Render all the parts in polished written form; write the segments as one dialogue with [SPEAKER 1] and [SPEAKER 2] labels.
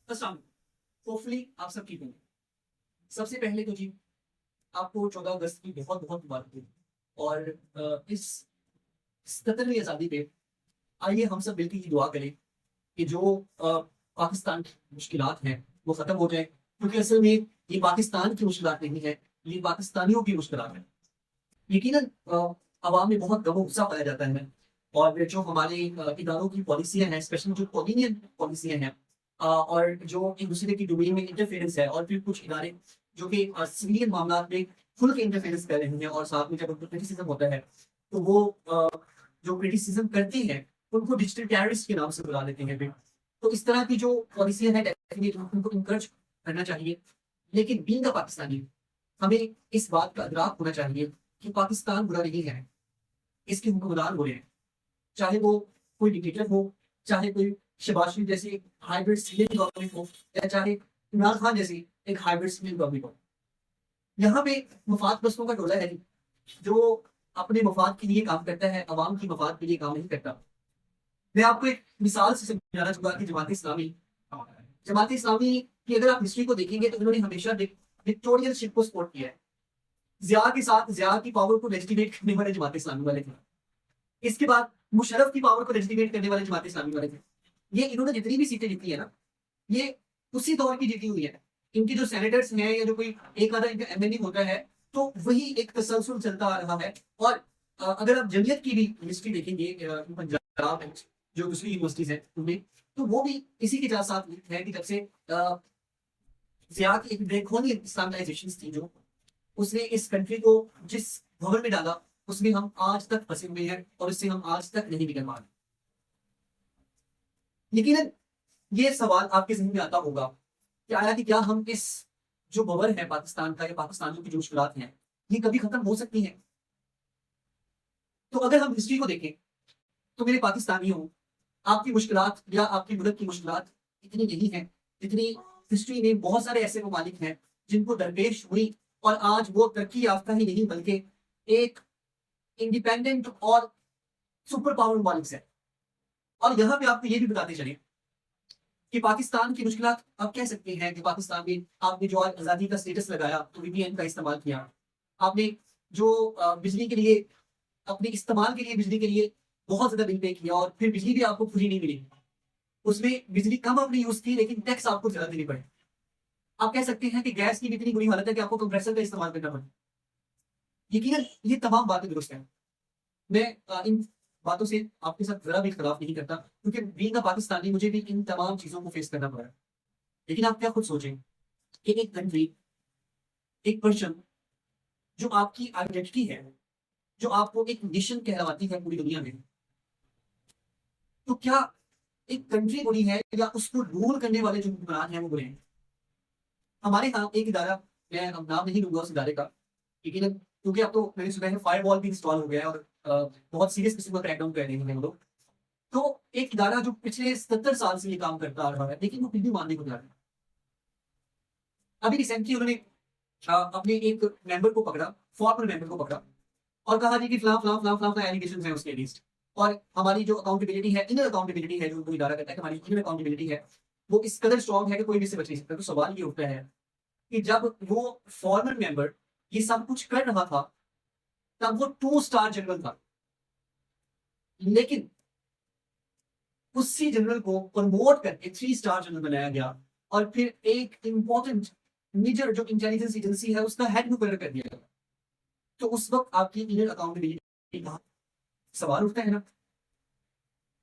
[SPEAKER 1] अस्सलाम होपफुली आप सब ठीक होंगे। सबसे पहले तो जी आपको 14 अगस्त की बहुत बहुत मुबारक हो। और इस 77वीं आज़ादी पे आइए हम सब मिलकर ये दुआ करें कि जो पाकिस्तान की मुश्किलात हैं वो ख़त्म हो जाए, क्योंकि असल में ये पाकिस्तान की मुश्किलात नहीं है, ये पाकिस्तानियों की मुश्किलात है। यकीनन अवाम में बहुत गम गुस्सा पाया जाता है। और जो हमारे इदारों की पॉलिसियाँ हैं, स्पेशली जो कॉलोनियल पॉलिसियाँ हैं, और जो एक दूसरे की डोमेन में इंटरफेरेंस है, और फिर कुछ इदारे जो कि सिविलियन मामला में खुल के इंटरफेरेंस कर रहे हैं, और साथ में जब उनको क्रिटिसिज्म होता है तो वो जो क्रिटिसिज्म करते हैं उनको डिजिटल टेररिस्ट के नाम से बुला देते हैं फिर। तो इस तरह की जो पॉलिसियाँ हैं डेफिनेटली उनको इनकरेज करना चाहिए। लेकिन बीइंग अ पाकिस्तानी हमें इस बात का अदराक होना चाहिए कि पाकिस्तान बुरा नहीं है, इसके हुक्मरान बुरे हैं। चाहे वो कोई डिक्टेटर हो, चाहे कोई शहबाज शरीफ जैसी हाइब्रिड सिविलियन गवर्नमेंट हो, या चाहे इमरान खान जैसी एक हाइब्रिड सिविलियन गवर्नमेंट हो। यहाँ पे मफाद परस्तों का टोला है जो अपने मफाद के लिए काम करता है, अवाम की मफाद के लिए काम नहीं करता। मैं आपको एक मिसाल से समझाना चाहूंगा कि जमात इस्लामी की अगर आप हिस्ट्री को देखेंगे तो इन्होंने हमेशा डिक्टोरियलशिप को सपोर्ट किया है। जिया के साथ जिया की पावर को लेजिटिमेट करने वाले जमात इस्लामी वाले थे। इसके बाद मुशर्रफ की पावर को लेजिटिमेट करने वाले जमात इस्लामी वाले थे। ये इन्होंने जितनी भी सीटें जीती है ना, ये उसी दौर की जीती हुई है। इनके जो सेनेटर्स हैं या जो कोई एक आधा इनका एमएनए होता है, तो वही एक तसलसल चलता आ रहा है। और अगर आप जमीयत की भी हिस्ट्री देखेंगे पंजाब में, जो दूसरी यूनिवर्सिटीज है उनमें, तो वो भी इसी के साथ है कि जब से जिया की एक ड्रैकोनियन इस्लामाइजेशन थी, जो उसने इस कंट्री को जिस भवन में डाला उसमें हम आज तक फंसे हुए हैं, और इससे हम आज तक नहीं निकल पा रहे। लेकिन ये सवाल आपके जहन में आता होगा कि आया कि क्या हम इस जो बवर है पाकिस्तान का, या पाकिस्तानियों की जो मुश्किलात हैं, ये कभी खत्म हो सकती हैं? तो अगर हम हिस्ट्री को देखें तो मेरे पाकिस्तानियों, आपकी मुश्किलात या आपके मुल्क की मुश्किलात इतनी नहीं है जितनी हिस्ट्री में बहुत सारे ऐसे ममालिक हैं जिनको दरपेश हुई, और आज वो तरक्की याफ्ता ही नहीं बल्कि एक इंडिपेंडेंट और सुपर पावर ममालिक है। और यहाँ पे आपको ये भी बताते चले कि पाकिस्तान की मुश्किलात आप कह सकते हैं कि पाकिस्तान में आपने जो आज आज़ादी का स्टेटस लगाया तो वीपीएन का इस्तेमाल किया, आपने जो बिजली के लिए अपने इस्तेमाल के लिए बिजली के लिए बहुत ज्यादा बिल पे किया, और फिर बिजली भी आपको फ्री नहीं मिली, उसमें बिजली कम आपने यूज की लेकिन टैक्स आपको ज्यादा देनी पड़े। आप कह सकते हैं कि गैस की भी इतनी बुरी हालत है कि आपको कंप्रेसर का इस्तेमाल करना पड़े। यकीनन ये तमाम बातें दुरुस्त हैं। मैं इन बातों से आपके साथ जरा भी इख्तलाफ नहीं करता, क्योंकि बीइंग अ पाकिस्तानी मुझे भी इन तमाम चीजों को फेस करना पड़ा। लेकिन आप क्या खुद सोचें कि एक कंट्री, एक पर्सन जो आपकी आइडेंटिटी है, जो आपको एक नेशन कहलाती है पूरी दुनिया में, तो क्या एक कंट्री बुरी है या उसको रूल करने वाले जो हुक्मरान हैं वो बुरे हैं? हमारे यहाँ एक इदारा, मैं अब नाम नहीं लूंगा उस इदारे का, लेकिन क्योंकि अब तो मैंने सुना है फायर वॉल भी इंस्टॉल हो गया है, और बहुत सीरियस किस्म का क्रैकडाउन कर रहे हैं हम लोग। तो एक इदारा जो पिछले 77 साल से ये काम करता आ रहा है, लेकिन वो फिर भी मानने को तैयार है। अभी रिसेंटली उन्होंने अपने एक मेंबर को पकड़ा, फॉर्मर मेंबर को पकड़ा, और कहा जी कि फलां फलां फलां फलां फलां एलिगेशंस हैं उसके अगेंस्ट। और हमारी जो अकाउंटेबिलिटी है, इनर अकाउंटेबिलिटी है, जो उनको इदारा करता है कि हमारी इनर अकाउंटेबिलिटी है, वो इस कदर स्ट्रॉन्ग है कि कोई भी इससे बच नहीं सकता। तो सवाल ये उठता है कि जब वो फॉर्मर मेंबर ये सब कुछ कर रहा था, तब वो 2 स्टार जनरल था, लेकिन उसी जनरल को प्रमोट करके 3 स्टार जनरल बनाया गया, और फिर एक इंपॉर्टेंट मेजर जो इंटेलिजेंस एजेंसी है उसका हेड मुकर्रर कर दिया गया। तो उस वक्त आपकी इनर अकाउंटेबिलिटी का सवाल उठता है ना।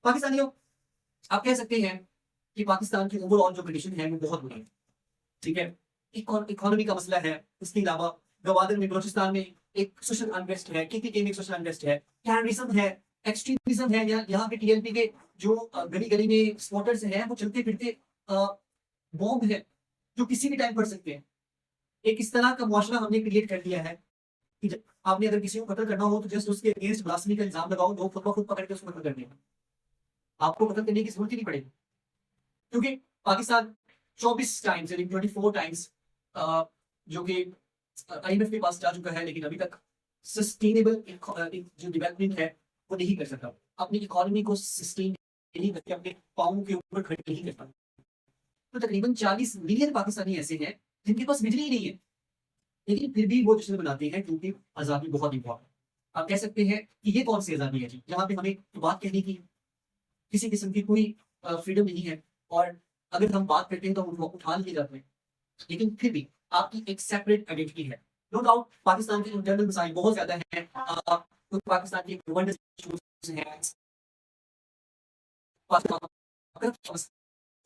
[SPEAKER 1] पाकिस्तानियों, आप कह सकते हैं कि पाकिस्तान की ओवरऑल जो कंडीशन है वो बहुत बुरी है, ठीक है। इकोनॉमी का मसला है, इसके अलावा गवादर में, बलोचिस्तान में एक सोशल अनरेस्ट है, केपीके में एक सोशल अनरेस्ट है, टेररिज्म है, एक्सट्रीमिज्म है, या यहाँ पे टीएलपी के जो गली गली में स्पॉटर्स हैं वो चलते फिरते बॉम्ब है जो किसी भी टाइम पड़ सकते हैं। एक इस तरह का मुआशरा हमने क्रिएट कर दिया है कि आपने अगर किसी को कत्ल करना हो तो जस्ट उसके अगेंस्ट ब्लास्फेमी का इल्जाम लगाओ, लोग खुद ब खुद पकड़ के उसको कत्ल कर देंगे, आपको कत्ल करने की जरूरत ही नहीं पड़ेगी। क्योंकि पाकिस्तान 24 टाइम्स यानी 24 टाइम्स जो कि आईएमएफ के पास जा चुका है, लेकिन अभी तक सस्टेनेबल जो डेवलपमेंट है वो नहीं कर सकता। अपनी इकोनॉमी को सस्टेन नहीं करके अपने पाँव के ऊपर खड़े नहीं कर पाता। तो तकरीबन 40 मिलियन पाकिस्तानी ऐसे हैं जिनके पास बिजली ही नहीं है, लेकिन फिर भी वो जश्न मनाते हैं क्योंकि आज़ादी बहुत इंपॉर्टेंट। आप कह सकते हैं कि ये कौन सी आज़ादी है जी, जहाँ पे हमें तो बात कहने की किसी किस्म की कोई फ्रीडम नहीं है, और अगर हम बात करते हैं तो हम उठा लिए जाते हैं, लेकिन फिर भी आपकी एक सेपरेट आइडेंटिटी है। नो डाउट पाकिस्तान के इंटरनल मसाइल बहुत ज्यादा हैं, तो पाकिस्तान के गवर्नेंस इश्यूज हैं, बहुत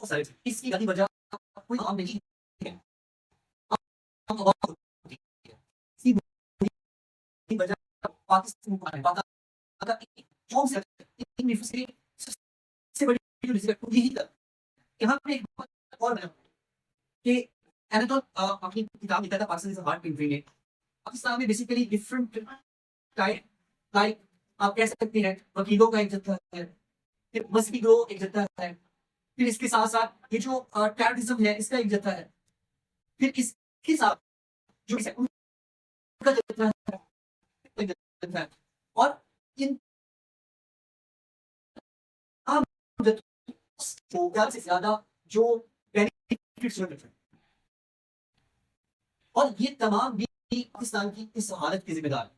[SPEAKER 1] सारे, इसकी गली वजह कोई आम नहीं है, आम आवाम होती है। इसकी बुरी वजह पाकिस्तान का कौन से सबसे बड़ी जो रिस्पेक्ट यही था। यहाँ पे एक बात और है कि एनाटोल अपनी किताब लिखा था Pakistan is a hard country में। पाकिस्तान में बेसिकली डिफरेंट टाइप, लाइक आप कह सकते हैं वकीलों का एक जत्था है, फिर मजहबी ग्रोह एक जत्था है, फिर इसके साथ साथ ये जो टेररिज्म है इसका एक जत्था है, फिर इसके साथ जो उनका जत्था है, एक जत्था है, और इन आम जत्थों को से ज्यादा जो बेनिफिट्स मिलते हैं, और ये तमाम भी पाकिस्तान की इस हालत के जिम्मेदार है।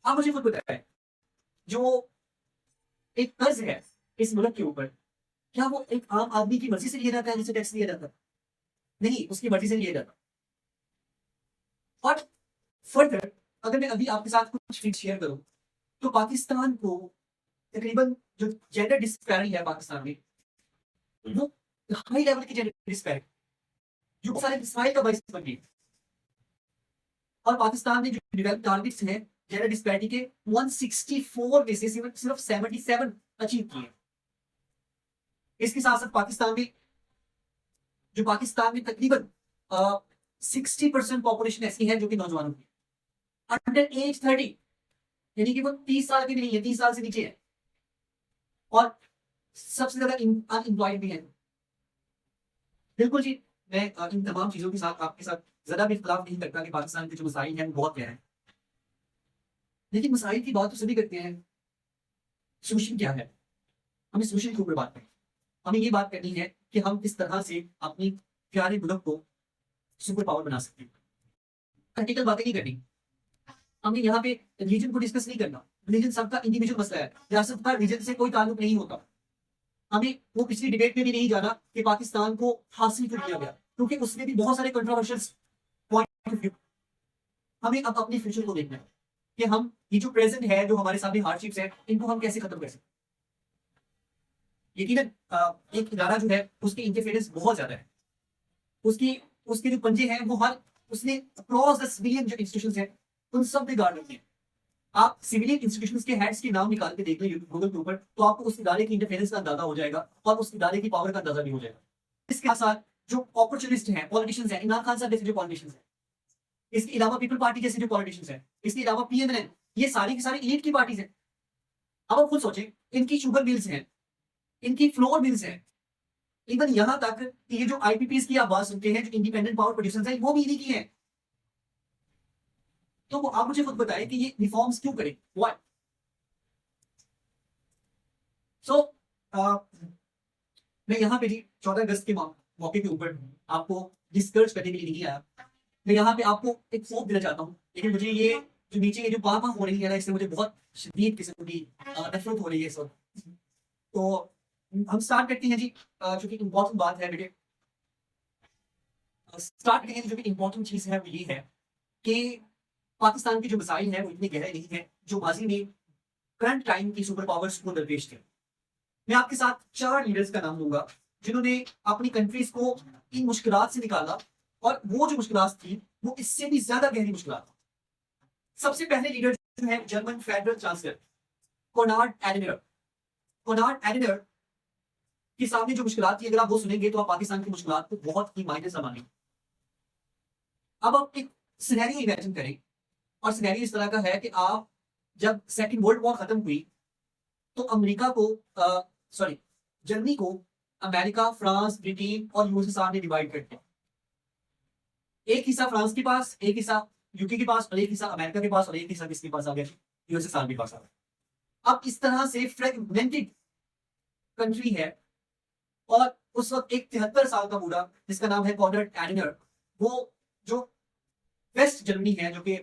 [SPEAKER 1] आप मुझे खुद बताएं, जो एक कर्ज है इस मुल्क के ऊपर, क्या वो एक आम आदमी की मर्जी से लिया जाता है जिसे टैक्स लिया जाता है? नहीं, उसकी मर्जी से लिया जाता। और फर्दर अगर मैं अभी आपके साथ कुछ फीड शेयर करूं, तो पाकिस्तान को तकरीबन जो जेंडर डिस्पैरिटी है पाकिस्तान में, वो हाई लेवल की जेंडर डिस्पैरिटी जो बहुत सारे मिसाइल का बायस बन गई, और पाकिस्तान ने जो डेवलप टारगेट्स हैं जेंडर डिस्पैरिटी के 164 में से सिर्फ 77 अचीव किए। इसके साथ साथ पाकिस्तान में तकरीबन 60% पॉपुलेशन ऐसी है जो कि नौजवानों की अंडर एज 30, यानी कि वो 30 साल की नहीं है, 30 साल से नीचे है, और सबसे ज्यादा अनएम्प्लॉयड भी है। बिल्कुल जी, मैं इन तमाम चीजों के साथ आपके साथ ज्यादा भी इख्तिलाफ नहीं करता कि पाकिस्तान के जो मसाइल हैं वो बहुत गहरे हैं, लेकिन मसाइल की बात तो सभी करते हैं, सोल्यूशन क्या है? हमें सोल्यूशन के ऊपर बात करें। हमें ये बात करनी है कि हम किस तरह से अपनी प्यारे मुल्क को सुपर पावर बना सकते हैं। प्रैक्टिकल बातें नहीं करनी, हमें यहाँ पे रिलीजन को डिस्कस नहीं करना। रिलीजन सबका इंडिविजुअल मसला है, रियासत का रिलीजन से कोई ताल्लुक नहीं होता। हमें वो पिछली डिबेट में भी नहीं जाना कि पाकिस्तान को हासिल क्यों किया गया, क्योंकि उसमें भी बहुत सारे कंट्रोवर्शियल पॉइंट ऑफ व्यू। हमें अब अपने फ्यूचर को देखना है कि हम ये जो प्रेजेंट है, जो हमारे सामने हार्डशिप्स है, इनको हम कैसे खत्म कर सकते हैं। यकीनन एक इदारा जो है उसकी इंटरफेरेंस बहुत ज्यादा है, उसके जो पंजे हैं वो हर उसने अक्रॉस द सिविलियन जो इंस्टीट्यूशंस हैं उन सब में गाड़ रखी है। आप सिविलियन इंस्टीट्यूशंस के हेड्स के नाम निकाल के देख लें गूगल के ऊपर, तो आपको उस इदारे की इंटरफेरेंस का अंदाजा हो जाएगा और उस इदारे की पावर का अंदाजा भी हो जाएगा। इसके साथ जो अपॉर्चुनिस्ट हैं, पॉलिटिशियंस हैं, इमरान खान साहब जैसे जो पॉलिटिशियंस हैं, इसके अलावा पीपल पार्टी जैसे जो पॉलिटिशियंस हैं, इसके अलावा पीएमएल, ये सारी की सारी इलीट की पार्टीज हैं। अब आप खुद सोचें, इनकी शुगर मिल्स हैं, इनकी फ्लोर मिल्स हैं, इवन यहां तक कि ये जो आईपीपीस की आप बात सुनते हैं, जो इंडिपेंडेंट पावर प्रोड्यूसर्स हैं, वो भी इन्हीं की हैं। तो वो आप मुझे खुद बताएं कि ये रिफॉर्म्स क्यों करें, व्हाई? सो मैं यहाँ पे जी 14 अगस्त के मौके के ऊपर आपको डिस्कस करने के लिए नहीं आया। मैं यहाँ पे आपको एक फोक देना चाहता हूँ, लेकिन मुझे ये जो नीचे ये जो बाबा हो रही है ना, इससे मुझे बहुत शदीद किस्म की नफरत हो रही है इस वक्त। तो हम स्टार्ट करते हैं जी, जो कि इम्पोर्टेंट बात है बेटे, स्टार्ट करते हैं। जो कि इम्पोर्टेंट चीज है वो ये है कि पाकिस्तान के जो मसाइल हैं वो इतने गहरे नहीं है जो माजी में करंट टाइम की सुपर पावर्स को दरपेश थे। मैं आपके साथ 4 लीडर्स का नाम लूंगा जिन्होंने अपनी कंट्रीज को इन मुश्किलात से निकाला, और वो जो मुश्किलात थी वो इससे भी ज्यादा गहरी मुश्किलात थी। सबसे पहले लीडर जो है German federal chancellor Konrad Adenauer. Konrad Adenauer के सामने जो मुश्किलात थी, अगर आप वो सुनेंगे तो आप पाकिस्तान की मुश्किलात को बहुत ही मायने समानेंगे। अब आप एक सिनेरियो इमेजिन करें, और सिनेरियो इस तरह का है कि आप जब सेकंड वर्ल्ड वॉर खत्म हुई तो अमेरिका को सॉरी जर्मनी को अमेरिका, फ्रांस, ब्रिटेन और यूएसएसआर ने डिवाइड कर दिया। एक हिस्सा फ्रांस के पास, एक हिस्सा यूके के पास, और एक हिस्सा अमेरिका के पास, और एक हिस्सा किसके पास आ गया? यूएसएसआर के पास आ गया। अब इस तरह से फ्रेगमेंटेड कंट्री है, और उस वक्त एक 73 साल का बूढ़ा जिसका नाम है कॉनराड एडेनर, वो जो वेस्ट जर्मनी है, जो कि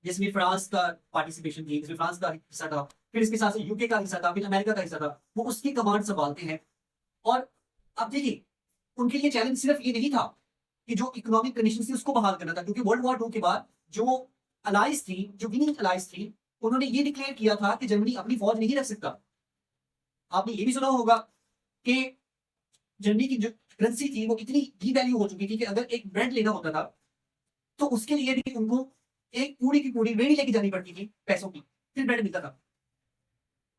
[SPEAKER 1] जिसमें फ्रांस का पार्टिसिपेशन थी, जिसमें फ्रांस का हिस्सा था, फिर इसके साथ यूके का हिस्सा था, फिर अमेरिका का हिस्सा था, वो उसकी कमांड संभालते हैं। और अब देखिए, उनके लिए चैलेंज सिर्फ ये नहीं था कि जो इकोनॉमिक कंडीशन थी उसको बहाल करना था, क्योंकि वर्ल्ड वॉर 2 के बाद जो अलाइज थी, जो विनिंग अलाइज थी, उन्होंने ये डिक्लेयर किया था कि जर्मनी अपनी फौज नहीं रख सकता। आपने ये भी सुना होगा कि जर्मनी की जो करेंसी थी वो इतनी डीवैल्यू हो चुकी थी कि अगर एक ब्रेड लेना होता था तो उसके लिए भी उनको एक पूरी की पूरी रेडी लेके जानी पड़ती थी पैसों की, फिर ब्रेड मिलता था।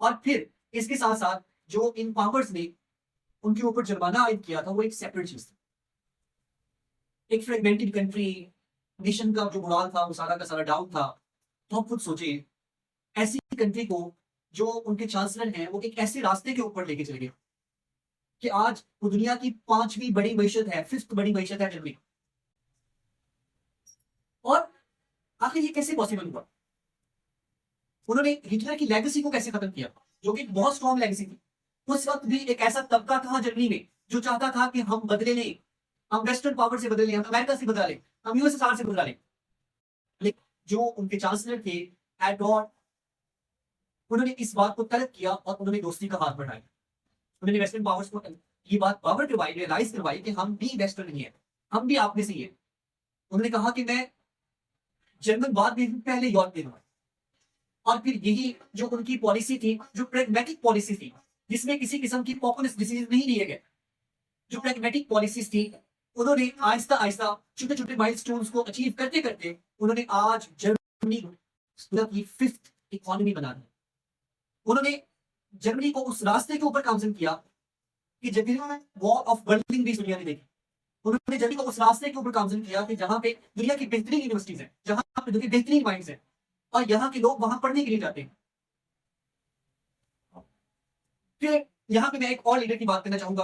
[SPEAKER 1] और फिर इसके साथ साथ जो इन पावर्स ने उनके ऊपर जुर्माना आयद किया था वो एक सेपरेट चीज थी। एक फ्रेगमेंटेड कंट्री, नेशन का जो मोराल था वो सारा का सारा डाउन था। तो आप खुद सोचिए, ऐसी कंट्री को जो उनके चांसलर हैं वो एक ऐसे रास्ते के ऊपर लेके चले गए कि आज वो दुनिया की 5वीं बड़ी मैशत है, 5th बड़ी मैशत है जर्मनी। और आखिर ये कैसे पॉसिबल हुआ? उन्होंने हिटलर की लेगेसी को कैसे खत्म किया, जो कि बहुत स्ट्रॉन्ग लेगेसी थी। उस वक्त भी एक ऐसा तबका था जर्मनी में जो चाहता था कि हम बदले लें, हम वेस्टर्न पावर से बदले लें, हम अमेरिका से बदला लें, हम यूएसएसआर से बदला लें। लेकिन जो उनके चांसलर थे एडवर्ड, उन्होंने इस बात को तर्क किया और उन्होंने दोस्ती का हाथ बढ़ाया। उन्होंने वेस्टर्न पावर्स को ये बात पावर करवाई, रियलाइज करवाई कि हम भी वेस्टर्न नहीं है, हम भी आप में से ही है। उन्होंने कहा कि मैं जर्मन बाद में पहले यूरोप में हूं। और फिर यही जो उनकी पॉलिसी थी, जो प्रेगमेटिक पॉलिसी थी, जिसमें किसी किस्म की पॉपुलिस्ट डिसीजन नहीं लिए गए, जो प्रेगमेटिक पॉलिसीज थी, उन्होंने आहिस्ता आहिस्ता छोटे छोटे माइलस्टोन्स को अचीव करते करते उन्होंने आज जर्मनी की 5th इकोनॉमी बना दी। उन्होंने जर्मनी को उस रास्ते के ऊपर कामजन किया कि जब वॉल ऑफ बर्लिन भी दुनिया ने देखी। उन्होंने जर्मनी को उस रास्ते के ऊपर कामजन किया कि जहां पे दुनिया की बेहतरीन यूनिवर्सिटीज हैं, जहां पे दुनिया के बेहतरीन माइंड्स हैं, और यहाँ के लोग वहां पढ़ने के लिए जाते हैं। फिर यहाँ पे मैं एक और लीडर की बात करना चाहूंगा,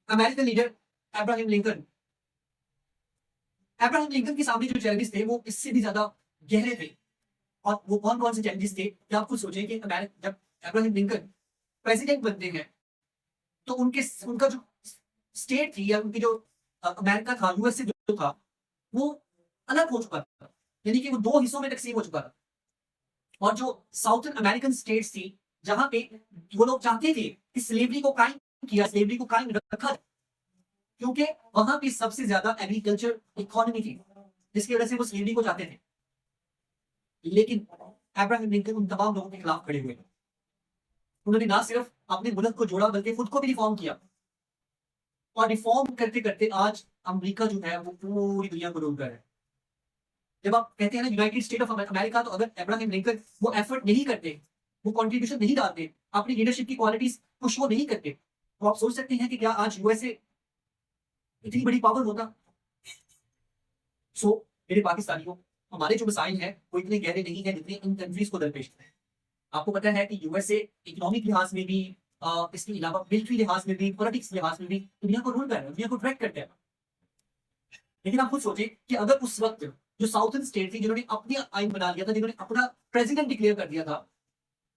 [SPEAKER 1] American leader Abraham Lincoln. Abraham Lincoln के सामने जो चैलेंजेस थे वो इससे भी ज्यादा गहरे थे। और वो कौन कौन से चैलेंजेस थे कि आप खुद सोचें कि जब अब्राहम लिंकन प्रेसिडेंट बनते हैं तो उनका जो स्टेट थी, या उनकी जो अमेरिका था, यूएसए जो था, वो अलग हो चुका था, यानी कि वो 2 हिस्सों में तकसीम हो चुका था। और जो साउथर्न अमेरिकन स्टेट्स थी, जहां पे वो लोग चाहते थे कि स्लेवरी को कायम किया, स्लेवरी को कायम रखा, क्योंकि वहां पे सबसे ज्यादा एग्रीकल्चर इकोनॉमी थी, जिसकी वजह से वो स्लेवरी को चाहते थे। लेकिन अब्राहम लिंकन उन तमाम लोगों के खिलाफ खड़े हुए। उन्होंने ना सिर्फ अपने मुल्क को जोड़ा बल्कि खुद को भी रिफॉर्म किया। और रिफॉर्म करते करते आज अमेरिका जो है वो पूरी दुनिया को रोक रहा है। जब आप कहते हैं ना यूनाइटेड स्टेट ऑफ अमेरिका, तो अगर अब्राहम लिंकन वो एफर्ट नहीं करते, वो कंट्रीब्यूशन नहीं डालते, अपनी लीडरशिप की क्वालिटीज को शो नहीं करते, तो आप सोच सकते हैं कि क्या आज यूएसए इतनी बड़ी पावर होता। सो मेरे पाकिस्तानियों, हमारे जो मसाइल हैं वो इतने गहरे नहीं है जितने इन कंट्रीज को दरपेश है। आपको पता है कि यूएसए इकोनॉमिक लिहाज में भी, इसके अलावा मिलिट्री लिहाज में भी, पॉलिटिक्स लिहाज में भी दुनिया को रूल कर रहा है, दुनिया को ट्रैक करता है। लेकिन आप खुद सोचिए कि अगर उस वक्त जो साउथर्न स्टेट थी, जिन्होंने अपनी आइन बना लिया था, जिन्होंने अपना प्रेसिडेंट डिक्लेयर कर दिया था,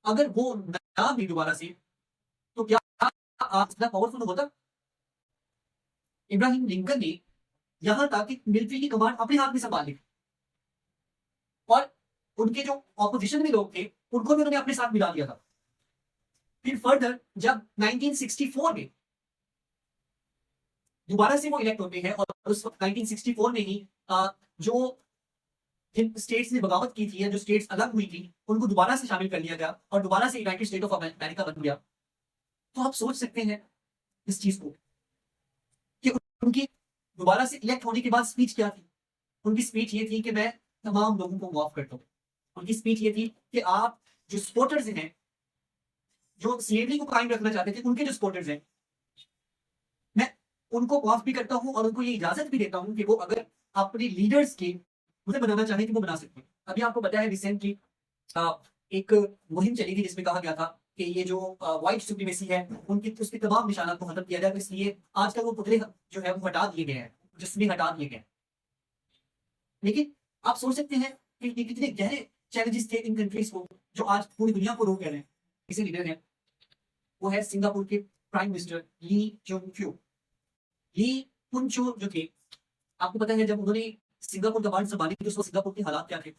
[SPEAKER 1] अगर वो ना भी दोबारा से, तो क्या आज इतना पावरफुल होता? इब्राहिम लिंकन ने यहां तक कि मिलिट्री की कमांड अपने हाथ में संभाल ली, और उनके जो ऑपोजिशन में लोग थे उनको भी उन्होंने अपने साथ मिला लिया था। फिर फर्दर जब 1964 में दोबारा से वो इलेक्ट होते हैं, और उस वक्त 1964 में ही जो जिन स्टेट्स ने बगावत की थी, या जो स्टेट्स अलग हुई थी, उनको दोबारा से शामिल कर लिया गया और दोबारा से यूनाइटेड स्टेट ऑफ अमेरिका बन गया। तो आप सोच सकते हैं इस चीज को कि उनकी दोबारा से इलेक्ट होने के बाद स्पीच क्या थी। उनकी स्पीच ये थी कि मैं तमाम लोगों को माफ करता हूँ। उनकी स्पीच ये थी कि आप जो सपोर्टर्स हैं, जो स्लेवरी को कायम रखना चाहते थे, उनके जो सपोर्टर्स हैं, मैं उनको माफ भी करता हूं और उनको ये इजाजत भी देता हूं कि वो अगर अपने लीडर्स के मुझे बनाना चाहे तो वो बना सकते हैं। अभी आपको पता है रिसेंटली एक मुहिम चली थी जिसमें कहा गया था कि ये जो व्हाइट सुप्रीमेसी है उनकी उसके तमाम निशानात को खत्म किया जाए, इसलिए आजकल वो पुतले जो है वो हटा दिए गए हैं, जिसमें हटा दिए गए। लेकिन आप सोच सकते हैं कि ये कितने गहरे चैलेंजेस थे इन कंट्रीज को, जो आज पूरी दुनिया को रोक रहे हैं। इसे लीडर है, वो है सिंगापुर के प्राइम मिनिस्टर ली जोंग फ्यू। ली कुंचो जो थे, आपको पता है जब उन्होंने सिंगापुर गवर्नमेंट संभाली थी, तो सिंगापुर के हालात क्या थे?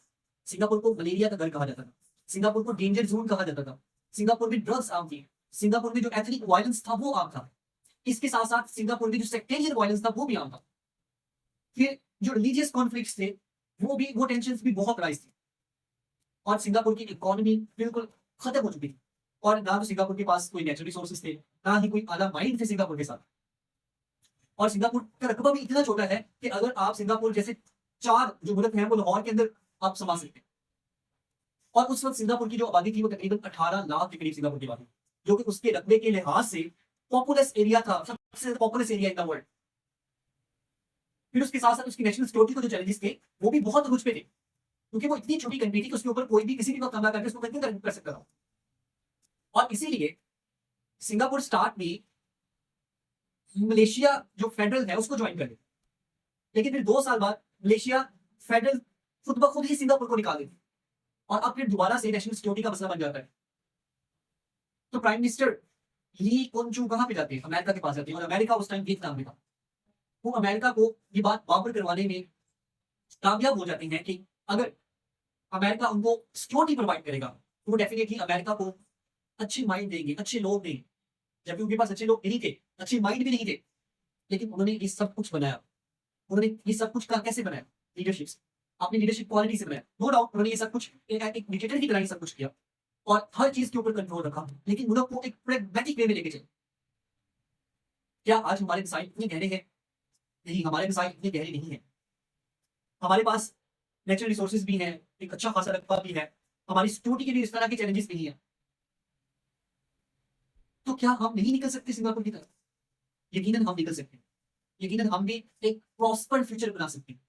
[SPEAKER 1] सिंगापुर को मलेरिया का घर कहा जाता था, सिंगापुर को डेंजर जोन कहा जाता था, सिंगापुर में ड्रग्स आम थी, सिंगापुर में जो एथनिक वायलेंस था वो आम था, इसके साथ साथ सिंगापुर में जो सेक्टेरियन वायलेंस था वो भी आम था। फिर जो रिलीजियस कॉन्फ्लिक्ट्स थे वो टेंशन भी बहुत राइज थी, और सिंगापुर की इकोनॉमी बिल्कुल खत्म हो चुकी थी, और ना तो सिंगापुर के पास कोई नेचुरल रिसोर्सेज थे, ना ही कोई आला माइंड थे सिंगापुर के साथ। और सिंगापुर का रकबा भी इतना छोटा है कि अगर आप सिंगापुर जैसे 4 जो मुल्क हैं वो लाहौर के अंदर आप समा सकते हैं। और उस वक्त सिंगापुर की जो आबादी थी वो तकरीबन 18 लाख के करीब सिंगापुर की आबादी, जो कि उसके रकबे के लिहाज से पॉपुलस एरिया था, सबसे populace area in the world. फिर उसके साथ साथ उसकी नेशनल सिक्योरिटी को जो चैलेंजेस थे वो भी बहुत रुझ पे थे, क्योंकि वो इतनी छोटी कंट्री थी कि उसके ऊपर कोई भी किसी भी वक्त हमला करके उसको कंटिन्यू कर सकता था। और इसीलिए सिंगापुर स्टार्ट में मलेशिया जो फेडरल है उसको ज्वाइन कर ले, लेकिन फिर 2 साल बाद मलेशिया फेडरल खुद ब खुद ही सिंगापुर को निकाल देती, और अब फिर दोबारा से नेशनल सिक्योरिटी का मसला बन जाता है। तो प्राइम मिनिस्टर ली कुन चू कहां पे जाते हैं? अमेरिका के पास जाते हैं, और अमेरिका उस टाइम वियतनाम में था। वो अमेरिका को ये बात वापस करवाने में कामयाब हो जाते हैं कि अगर अमेरिका उनको सिक्योरिटी प्रोवाइड करेगा तो वो डेफिनेटली अमेरिका को अच्छे माइंड देंगे, अच्छे लोग देंगे, जबकि उनके पास अच्छे लोग नहीं थे, अच्छे माइंड भी नहीं थे। लेकिन उन्होंने ये सब कुछ बनाया। उन्होंने ये सब कुछ कैसे बनाया? लीडरशिप से, अपनी लीडरशिप क्वालिटी से बनाया। नो डाउट उन्होंने ये सब कुछ एक डिक्टेटर की तरह ये सब कुछ किया और हर चीज के ऊपर कंट्रोल रखा, लेकिन मुल्क को एक प्रैग्मेटिक वे में लेके चले। क्या आज हमारे मिसाइल इतने गहरे हैं? नहीं, हमारे मिसाइल इतने गहरे नहीं है। हमारे पास नेचुरल रिसोर्सेज भी हैं, एक अच्छा खासा रकबा भी है, हमारी सिक्योरिटी के लिए इस तरह के चैलेंजेस नहीं है। तो क्या हम नहीं निकल सकते सिंगापुर की तरफ? यकीनन हम निकल सकते हैं। यकीनन हम भी एक प्रॉस्पर फ्यूचर बना सकते हैं।